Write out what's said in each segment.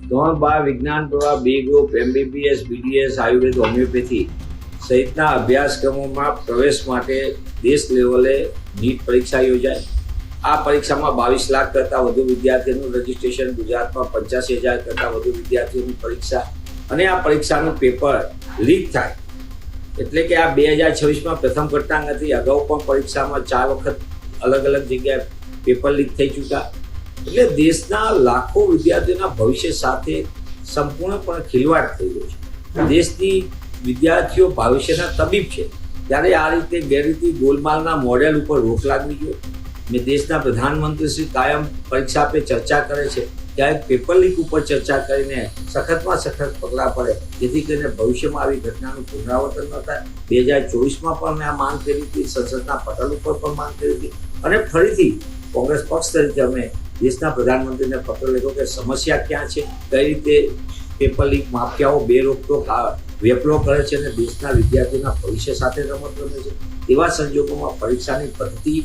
ધોરણ 12 વિજ્ઞાન પ્રવાહ B group MBBS BDS Ayurveda homeopathy સહિતના અભ્યાસક્રમોમાં પ્રવેશ માટે દેશ લેવલે નીટ પરીક્ષા યોજાય। આ પરીક્ષામાં 22 લાખ કરતાં વધુ વિદ્યાર્થીઓનું રજીસ્ટ્રેશન, ગુજરાતમાં 85,000 કરતાં વધુ વિદ્યાર્થીઓની પરીક્ષા અને આ પરીક્ષાનું પેપર લીક થાય એટલે કે આ 2026માં પ્રથમ ઘટના નથી। અગાઉ પણ પરીક્ષામાં 4 વખત અલગ અલગ જગ્યાએ પેપર લીક થઈ ચૂક્યા। એટલે દેશના લાખો વિદ્યાર્થીઓના ભવિષ્ય સાથે સંપૂર્ણપણે ખિલવાડ થઈ ગયો છે। દેશની વિદ્યાર્થીઓ ભવિષ્યના તબીબ છે, ત્યારે આ રીતે ગેરરીતિ ગોલમાલના મોડેલ ઉપર રોક લાગવી જોઈએ। મેં દેશના પ્રધાનમંત્રી શ્રી કાયમ પરીક્ષા પે ચર્ચા કરે છે, ત્યારે પેપર લીક ઉપર ચર્ચા કરીને સખતમાં સખત પગલાં પડે, જેથી કરીને ભવિષ્યમાં આવી ઘટનાનું પુનરાવર્તન ન થાય। 2024માં પણ મેં આ માંગ કરી હતી, સંસદના પટલ ઉપર પણ માંગ કરી હતી અને ફરીથી કોંગ્રેસ પક્ષ તરીકે અમે દેશના પ્રધાનમંત્રીને પત્ર લખ્યો કે સમસ્યા ક્યાં છે, કઈ રીતે પેપર લીક માફિયાઓ બેરોકટોક વેપલો કરે છે અને દેશના વિદ્યાર્થીઓના ભવિષ્ય સાથે રમત રમે છે। એવા સંજોગોમાં પરીક્ષાની પદ્ધતિ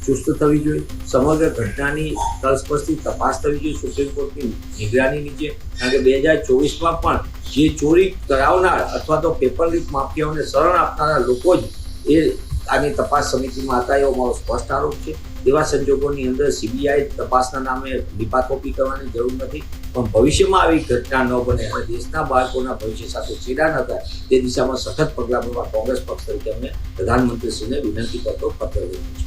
ચુસ્ત થવી જોઈએ, સમગ્ર ઘટનાની તલસ્પર્શી તપાસ થવી જોઈએ સુપ્રીમ કોર્ટની નિગરાની નીચે। કારણ કે 2024માં પણ જે ચોરી કરાવનાર અથવા તો પેપર લીક માફિયાઓને શરણ આપનારા લોકો જ એ આની તપાસ સમિતિમાં હતા, એવો મારો સ્પષ્ટ આરોપ છે। એવા સંજોગોની અંદર CBI તપાસના નામે લીપાથોપી કરવાની જરૂર નથી, પણ ભવિષ્યમાં આવી ઘટના ન બને અને દેશના બાળકોના ભવિષ્ય સાથે ચેડા ન થાય તે દિશામાં સખત પગલાં ભરવા કોંગ્રેસ પક્ષ તરીકે અમે પ્રધાનમંત્રીશ્રીને વિનંતી કરતો પત્ર લખ્યો છે।